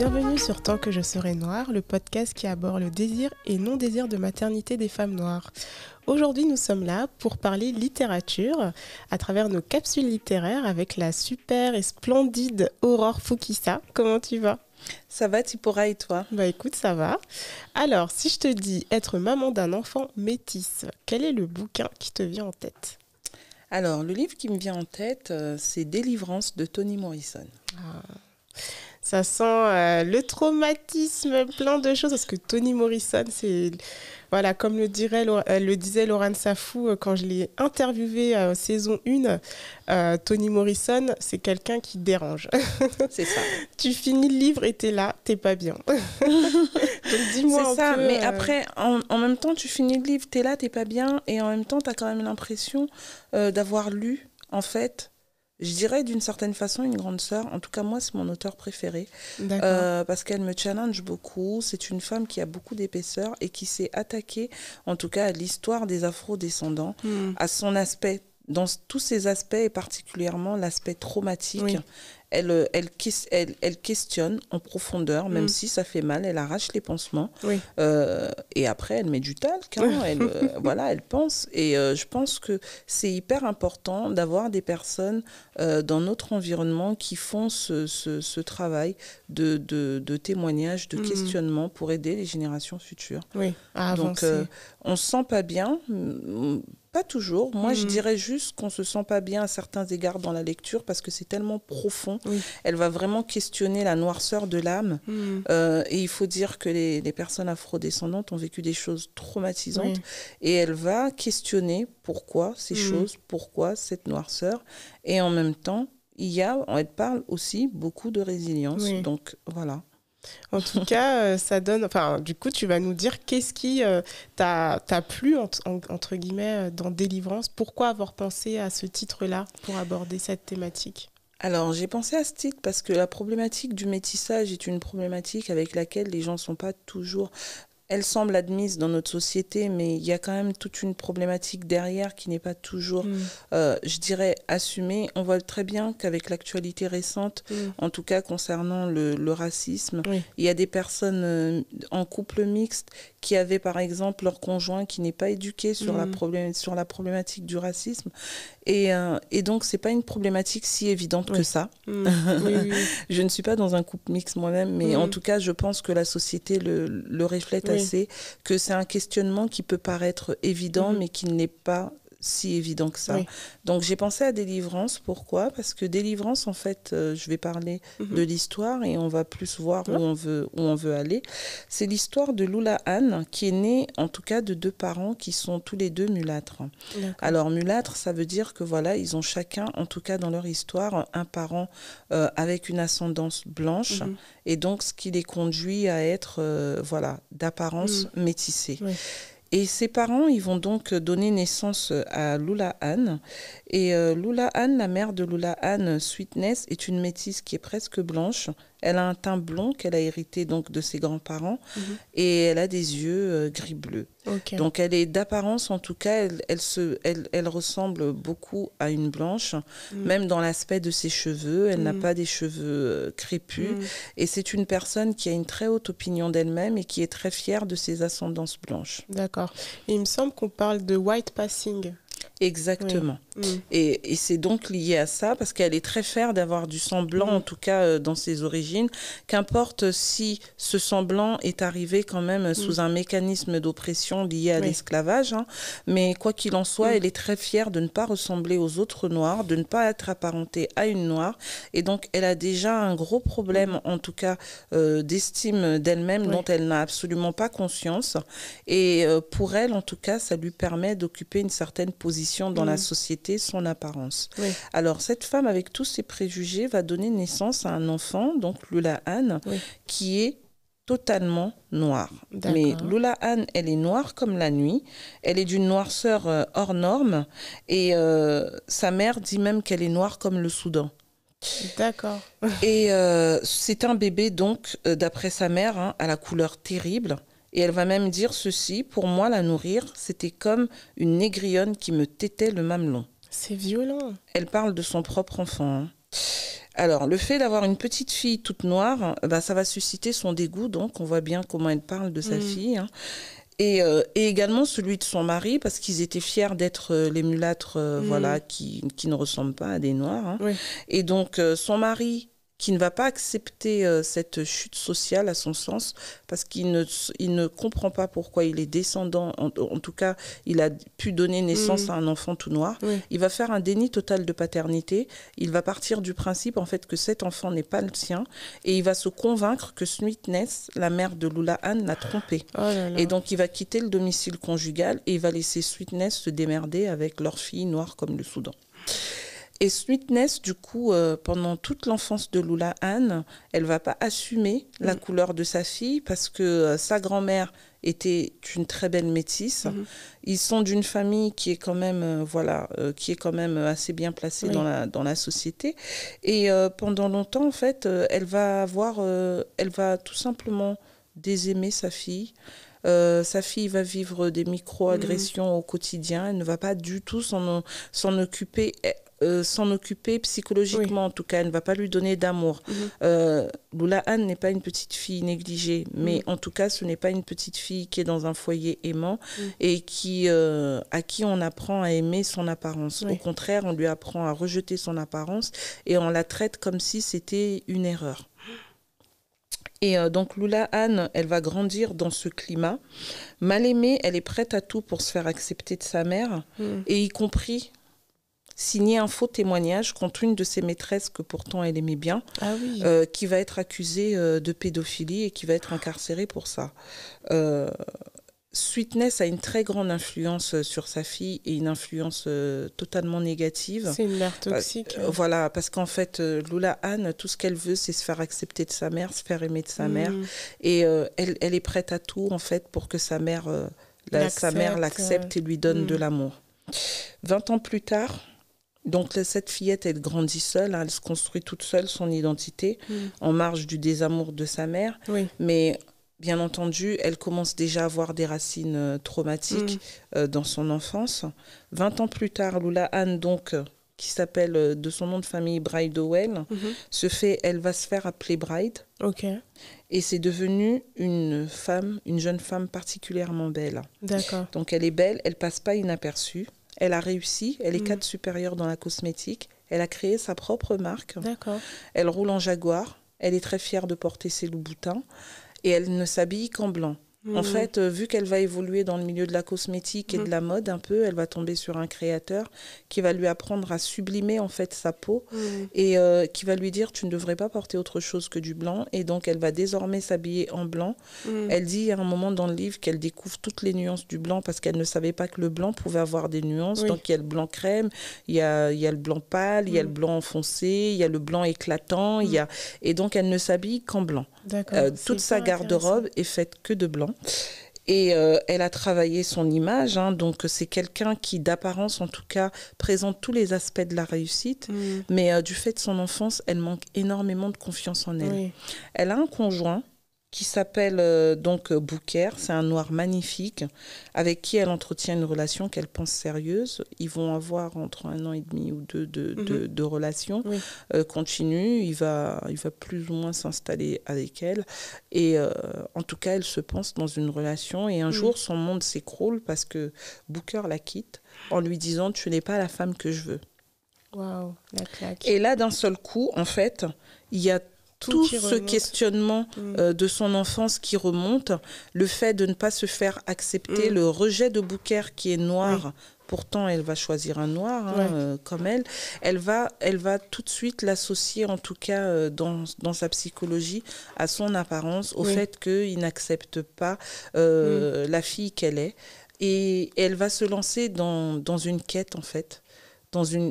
Bienvenue sur Tant que je serai noire, le podcast qui aborde le désir et non-désir de maternité des femmes noires. Aujourd'hui, nous sommes là pour parler littérature à travers nos capsules littéraires avec la super et splendide Aurore Foukissa. Comment tu vas ? Ça va, Tipora, et toi ? Bah écoute, ça va. Alors, si je te dis être maman d'un enfant métis, quel est le bouquin qui te vient en tête ? Alors, le livre qui me vient en tête, c'est Délivrance de Toni Morrison. Ça sent le traumatisme, plein de choses, parce que Toni Morrison, c'est, voilà, comme le disait Laurent Safou quand je l'ai interviewée saison 1, Toni Morrison, c'est quelqu'un qui dérange. C'est ça. Tu finis le livre et t'es là, t'es pas bien. Donc dis-moi c'est ça, peu, mais après, en même temps, tu finis le livre, t'es là, t'es pas bien, et en même temps, t'as quand même l'impression d'avoir lu, en fait, je dirais d'une certaine façon une grande sœur. En tout cas, moi, c'est mon auteur préféré. Parce qu'elle me challenge beaucoup. C'est une femme qui a beaucoup d'épaisseur et qui s'est attaquée, en tout cas, à l'histoire des afro-descendants, à son aspect, dans tous ses aspects, et particulièrement l'aspect traumatique. Oui. Elle questionne en profondeur, même si ça fait mal, elle arrache les pansements. Oui. Et après, elle met du talc, hein, elle pense. Et je pense que c'est hyper important d'avoir des personnes dans notre environnement qui font ce travail de témoignage, de questionnement pour aider les générations futures. Oui, à avancer. Donc, on ne se sent pas bien. Pas toujours. Moi, je dirais juste qu'on ne se sent pas bien à certains égards dans la lecture parce que c'est tellement profond. Oui. Elle va vraiment questionner la noirceur de l'âme. Et il faut dire que les personnes afrodescendantes ont vécu des choses traumatisantes. Oui. Et elle va questionner pourquoi ces choses, pourquoi cette noirceur. Et en même temps, elle parle aussi beaucoup de résilience. Oui. Donc, voilà. En tout cas, ça donne... Enfin, du coup, tu vas nous dire qu'est-ce qui t'a plu, entre guillemets, dans Délivrance. Pourquoi avoir pensé à ce titre-là pour aborder cette thématique ? Alors, j'ai pensé à ce titre parce que la problématique du métissage est une problématique avec laquelle les gens ne sont pas toujours... Elle semble admise dans notre société, mais il y a quand même toute une problématique derrière qui n'est pas toujours, je dirais, assumée. On voit très bien qu'avec l'actualité récente, en tout cas concernant le racisme, il y a des personnes en couple mixte qui avaient par exemple leur conjoint qui n'est pas éduqué sur la problématique du racisme. Et donc, ce n'est pas une problématique si évidente que ça. Oui. Je ne suis pas dans un couple mixte moi-même, mais en tout cas, je pense que la société le reflète assez, que c'est un questionnement qui peut paraître évident, mais qui n'est pas si évident que ça. Oui. Donc, j'ai pensé à Délivrance. Pourquoi ? Parce que Délivrance, en fait, je vais parler de l'histoire et on va plus voir où on veut aller. C'est l'histoire de Lula Anne, qui est née, en tout cas, de 2 parents qui sont tous les 2 mulâtres. Alors, mulâtre, ça veut dire que, voilà, ils ont chacun, en tout cas dans leur histoire, un parent avec une ascendance blanche et donc ce qui les conduit à être, d'apparence métissée. Oui. Et ses parents, ils vont donc donner naissance à Lula Anne. Et Lula Anne, la mère de Lula Anne, Sweetness, est une métisse qui est presque blanche. Elle a un teint blond qu'elle a hérité donc de ses grands-parents et elle a des yeux gris-bleu. Okay. Donc elle est d'apparence, en tout cas, elle ressemble beaucoup à une blanche, même dans l'aspect de ses cheveux. Elle n'a pas des cheveux crépus et c'est une personne qui a une très haute opinion d'elle-même et qui est très fière de ses ascendances blanches. D'accord. Et il me semble qu'on parle de white passing. Exactement. Oui. Et c'est donc lié à ça, parce qu'elle est très fière d'avoir du sang blanc, en tout cas dans ses origines. Qu'importe si ce sang blanc est arrivé quand même sous un mécanisme d'oppression lié à l'esclavage, hein, mais quoi qu'il en soit, elle est très fière de ne pas ressembler aux autres noirs, de ne pas être apparentée à une noire. Et donc, elle a déjà un gros problème, en tout cas, d'estime d'elle-même, dont elle n'a absolument pas conscience. Et pour elle, en tout cas, ça lui permet d'occuper une certaine position dans la société, son apparence. Oui. Alors, cette femme, avec tous ses préjugés, va donner naissance à un enfant, donc Lula Anne, qui est totalement noire. Mais Lula Anne, elle est noire comme la nuit. Elle est d'une noirceur hors norme. Et sa mère dit même qu'elle est noire comme le Soudan. D'accord. Et c'est un bébé, donc, d'après sa mère, à la couleur terrible. Et elle va même dire ceci: pour moi, la nourrir, c'était comme une négrionne qui me tétait le mamelon. C'est violent. Elle parle de son propre enfant. Alors, le fait d'avoir une petite fille toute noire, ça va susciter son dégoût, donc on voit bien comment elle parle de sa fille, hein. Et également celui de son mari, parce qu'ils étaient fiers d'être les mulâtres, voilà, qui ne ressemblent pas à des noirs, hein. Oui. Et donc, son mari, qui ne va pas accepter cette chute sociale à son sens, parce qu'il ne comprend pas pourquoi il est descendant, en tout cas, il a pu donner naissance à un enfant tout noir. Oui. Il va faire un déni total de paternité. Il va partir du principe, en fait, que cet enfant n'est pas le sien, et il va se convaincre que Sweetness, la mère de Lula Ann, l'a trompé. Oh là là. Et donc, il va quitter le domicile conjugal et il va laisser Sweetness se démerder avec leur fille noire comme le Soudan. Et Sweetness, du coup, pendant toute l'enfance de Lula Ann, elle ne va pas assumer la couleur de sa fille parce que sa grand-mère était une très belle métisse. Ils sont d'une famille qui est quand même, qui est quand même assez bien placée dans la société. Et pendant longtemps, en fait, elle va tout simplement désaimer sa fille. Sa fille va vivre des micro-agressions au quotidien. Elle ne va pas du tout s'en occuper. S'en occuper psychologiquement, en tout cas, elle ne va pas lui donner d'amour. Lula Ann n'est pas une petite fille négligée, mais en tout cas, ce n'est pas une petite fille qui est dans un foyer aimant et à qui on apprend à aimer son apparence. Au contraire, on lui apprend à rejeter son apparence et on la traite comme si c'était une erreur. Et donc Lula Ann, elle va grandir dans ce climat. Mal aimée, elle est prête à tout pour se faire accepter de sa mère, et y compris signer un faux témoignage contre une de ses maîtresses que pourtant elle aimait bien, qui va être accusée de pédophilie et qui va être incarcérée pour ça. Sweetness a une très grande influence sur sa fille et une influence totalement négative. C'est une mère toxique. Voilà, parce qu'en fait, Lula Ann, tout ce qu'elle veut, c'est se faire accepter de sa mère, se faire aimer de sa mère. Et elle est prête à tout, en fait, pour que sa mère l'accepte et lui donne de l'amour. 20 ans plus tard, donc cette fillette, elle grandit seule, hein, elle se construit toute seule son identité, en marge du désamour de sa mère. Mais... bien entendu, elle commence déjà à avoir des racines traumatiques dans son enfance. 20 ans plus tard, Lula Ann, donc, qui s'appelle de son nom de famille Bridewell, elle va se faire appeler Bride. Et c'est devenu une jeune femme particulièrement belle. D'accord. Donc elle est belle, elle passe pas inaperçue. Elle a réussi, elle est cadre supérieur dans la cosmétique. Elle a créé sa propre marque. D'accord. Elle roule en Jaguar. Elle est très fière de porter ses loups-boutins. Et elle ne s'habille qu'en blanc. En fait, vu qu'elle va évoluer dans le milieu de la cosmétique et de la mode un peu, elle va tomber sur un créateur qui va lui apprendre à sublimer en fait sa peau et qui va lui dire tu ne devrais pas porter autre chose que du blanc. Et donc, elle va désormais s'habiller en blanc. Elle dit à un moment dans le livre qu'elle découvre toutes les nuances du blanc parce qu'elle ne savait pas que le blanc pouvait avoir des nuances. Donc, il y a le blanc crème, il y a le blanc pâle, il y a le blanc foncé, il y a le blanc éclatant. Et donc, elle ne s'habille qu'en blanc. Toute sa garde-robe est faite que de blanc. Et elle a travaillé son image, hein, donc c'est quelqu'un qui, d'apparence en tout cas, présente tous les aspects de la réussite, mais du fait de son enfance, elle manque énormément de confiance en elle. Elle a un conjoint qui s'appelle donc Booker, c'est un noir magnifique, avec qui elle entretient une relation qu'elle pense sérieuse. Ils vont avoir entre 1 an et demi ou 2 de relation continue. Il va plus ou moins s'installer avec elle. Et en tout cas, elle se pense dans une relation. Et un jour, son monde s'écroule parce que Booker la quitte en lui disant « Tu n'es pas la femme que je veux ». Waouh, la claque. Et là, d'un seul coup, en fait, il y a tout ce questionnement de son enfance qui remonte, le fait de ne pas se faire accepter, le rejet de Booker qui est noir, pourtant elle va choisir un noir comme elle va tout de suite l'associer en tout cas dans sa psychologie à son apparence, au fait qu'il n'accepte pas la fille qu'elle est, et elle va se lancer dans une quête en fait.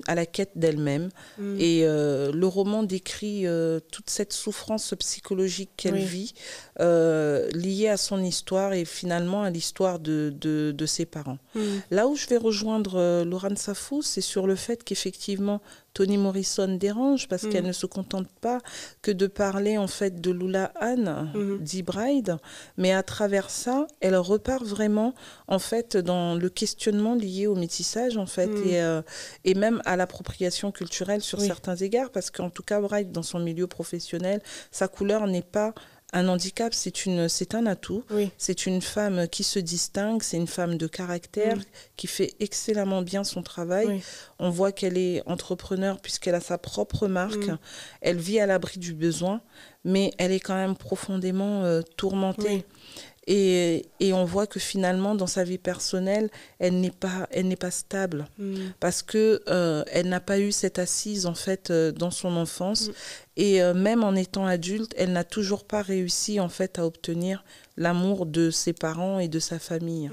À la quête d'elle-même. Et le roman décrit toute cette souffrance psychologique qu'elle vit, liée à son histoire et finalement à l'histoire de ses parents. Là où je vais rejoindre Laurent Safou, c'est sur le fait qu'effectivement, Toni Morrison dérange parce qu'elle ne se contente pas que de parler en fait de Lula Ann, dit Bride, mais à travers ça, elle repart vraiment en fait dans le questionnement lié au métissage en fait et même à l'appropriation culturelle sur certains égards, parce qu'en tout cas, Bright, dans son milieu professionnel, sa couleur n'est pas un handicap, c'est un atout. C'est une femme qui se distingue, c'est une femme de caractère qui fait excellemment bien son travail. On voit qu'elle est entrepreneur puisqu'elle a sa propre marque. Elle vit à l'abri du besoin, mais elle est quand même profondément tourmentée. Et on voit que finalement, dans sa vie personnelle, elle n'est pas stable parce que elle n'a pas eu cette assise en fait dans son enfance. Et même en étant adulte, elle n'a toujours pas réussi en fait à obtenir l'amour de ses parents et de sa famille.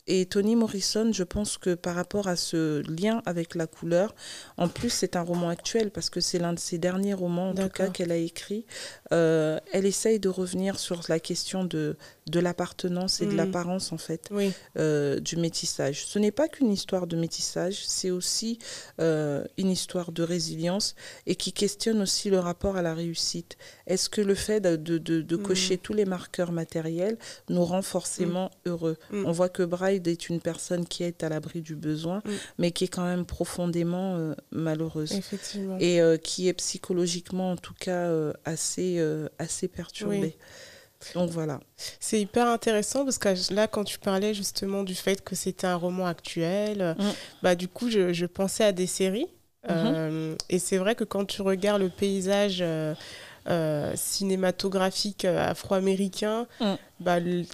Et Toni Morrison, je pense que par rapport à ce lien avec la couleur, en plus c'est un roman actuel parce que c'est l'un de ses derniers romans en tout cas qu'elle a écrit, elle essaye de revenir sur la question de l'appartenance et de l'apparence en fait du métissage. Ce n'est pas qu'une histoire de métissage, c'est aussi une histoire de résilience et qui questionne aussi le rapport à la réussite. Est-ce que le fait de cocher tous les marqueurs matériels nous rend forcément heureux? On voit que Bride est une personne qui est à l'abri du besoin, mais qui est quand même profondément malheureuse. Effectivement. Et qui est psychologiquement en tout cas assez perturbée. Donc voilà. C'est hyper intéressant parce que là, quand tu parlais justement du fait que c'était un roman actuel, du coup, je pensais à des séries. Et c'est vrai que quand tu regardes le paysage cinématographique afro-américain, tu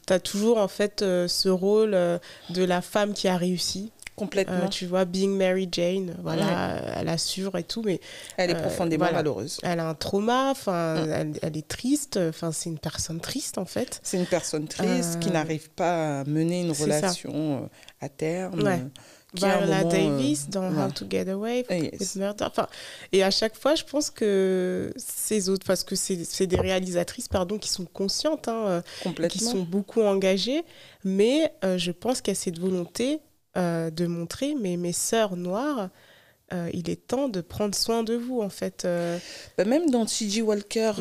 as toujours en fait ce rôle de la femme qui a réussi. Complètement. Tu vois, Being Mary Jane, voilà, elle assure et tout, mais elle est profondément malheureuse. Elle a un trauma, elle est triste, c'est une personne triste en fait. C'est une personne triste qui n'arrive pas à mener une relation à terme. Viola Davis dans How to Get Away with Murder. Et à chaque fois, je pense que ces autres, parce que c'est des réalisatrices qui sont conscientes, qui sont beaucoup engagées, mais je pense qu'il y a cette volonté de montrer, mais mes sœurs noires, il est temps de prendre soin de vous en fait. Même dans T.J. Walker,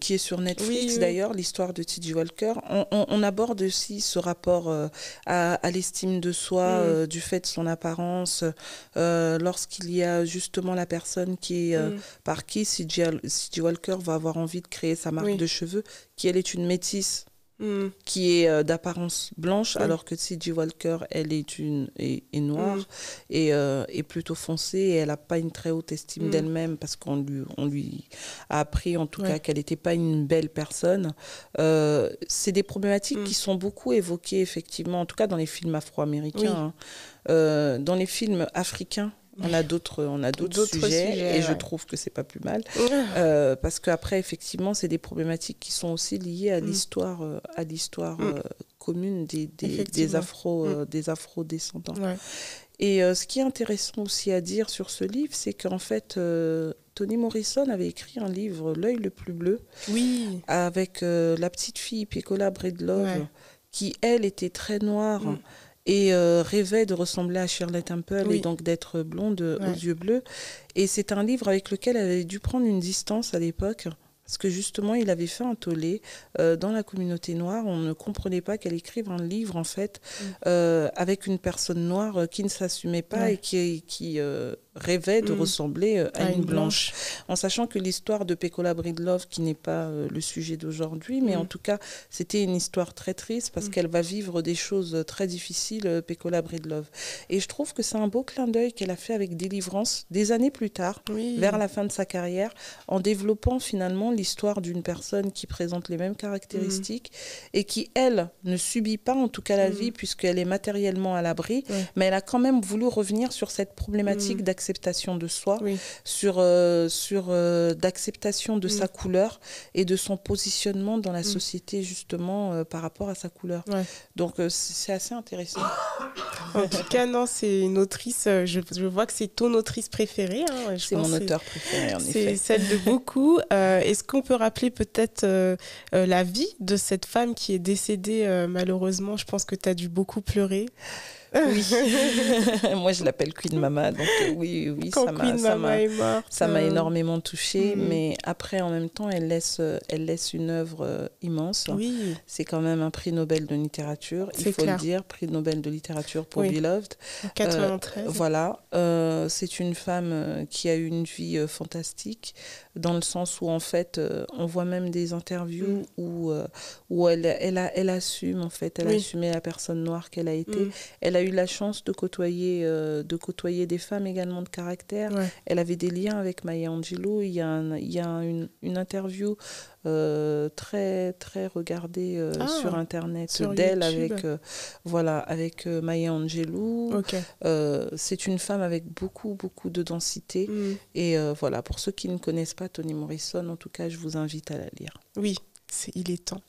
qui est sur Netflix d'ailleurs, l'histoire de T.J. Walker, on aborde aussi ce rapport à l'estime de soi, du fait de son apparence, lorsqu'il y a justement la personne qui est par qui T.J. Walker va avoir envie de créer sa marque de cheveux, qui elle est une métisse. Qui est d'apparence blanche, alors que T.J. Walker, elle est noire et est plutôt foncée, et elle n'a pas une très haute estime d'elle-même parce qu'on lui a appris en tout cas qu'elle n'était pas une belle personne. C'est des problématiques qui sont beaucoup évoquées effectivement, en tout cas dans les films afro-américains. Dans les films africains, on a d'autres sujets et je trouve que c'est pas plus mal parce qu'après effectivement c'est des problématiques qui sont aussi liées à l'histoire commune des afro-descendants. Et ce qui est intéressant aussi à dire sur ce livre, c'est qu'en fait Toni Morrison avait écrit un livre, L'œil le plus bleu, avec la petite fille Pecola Breedlove qui elle était très noire et rêvait de ressembler à Shirley Temple et donc d'être blonde aux yeux bleus. Et c'est un livre avec lequel elle avait dû prendre une distance à l'époque, parce que justement, il avait fait un tollé dans la communauté noire. On ne comprenait pas qu'elle écrive un livre, en fait, avec une personne noire qui ne s'assumait pas et qui rêvait de ressembler à une blanche. En sachant que l'histoire de Pecola Breedlove, qui n'est pas le sujet d'aujourd'hui, mais en tout cas, c'était une histoire très triste parce qu'elle va vivre des choses très difficiles, Pecola Breedlove. Et je trouve que c'est un beau clin d'œil qu'elle a fait avec Délivrance, des années plus tard, vers la fin de sa carrière, en développant finalement l'histoire d'une personne qui présente les mêmes caractéristiques et qui, elle, ne subit pas en tout cas la vie puisqu'elle est matériellement à l'abri, mais elle a quand même voulu revenir sur cette problématique d'acceptation de soi, sur d'acceptation de sa couleur et de son positionnement dans la société justement par rapport à sa couleur. Donc c'est assez intéressant. En tout cas, non, c'est une autrice, je vois que c'est ton autrice préférée. C'est mon auteur préféré, en effet. C'est celle de beaucoup. Est-ce qu'on peut rappeler peut-être la vie de cette femme qui est décédée malheureusement? Je pense que tu as dû beaucoup pleurer. Oui. Moi, je l'appelle Queen Mama. Donc, oui, Quand Queen Mama est morte. Ça m'a énormément touchée. Mais après, en même temps, elle laisse une œuvre immense. Oui. C'est quand même un prix Nobel de littérature. Il faut le dire, prix Nobel de littérature pour Beloved. En 93. Voilà. C'est une femme qui a eu une vie fantastique, dans le sens où, en fait, on voit même des interviews où elle assume, en fait, elle a assumé la personne noire qu'elle a été. Elle a eu la chance de côtoyer des femmes également de caractère. Elle avait des liens avec Maya Angelou. Il y a une interview très très regardée sur internet sur d'elle YouTube. avec Maya Angelou. C'est une femme avec beaucoup de densité et voilà, pour ceux qui ne connaissent pas Toni Morrison, en tout cas je vous invite à la lire. Oui, il est temps.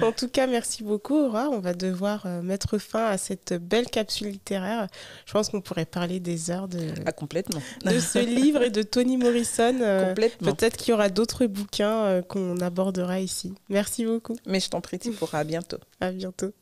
En tout cas, merci beaucoup, Aura. On va devoir mettre fin à cette belle capsule littéraire. Je pense qu'on pourrait parler des heures complètement. de ce livre et de Toni Morrison. Complètement. Peut-être qu'il y aura d'autres bouquins qu'on abordera ici. Merci beaucoup. Mais je t'en prie, tu pourras. À bientôt. À bientôt.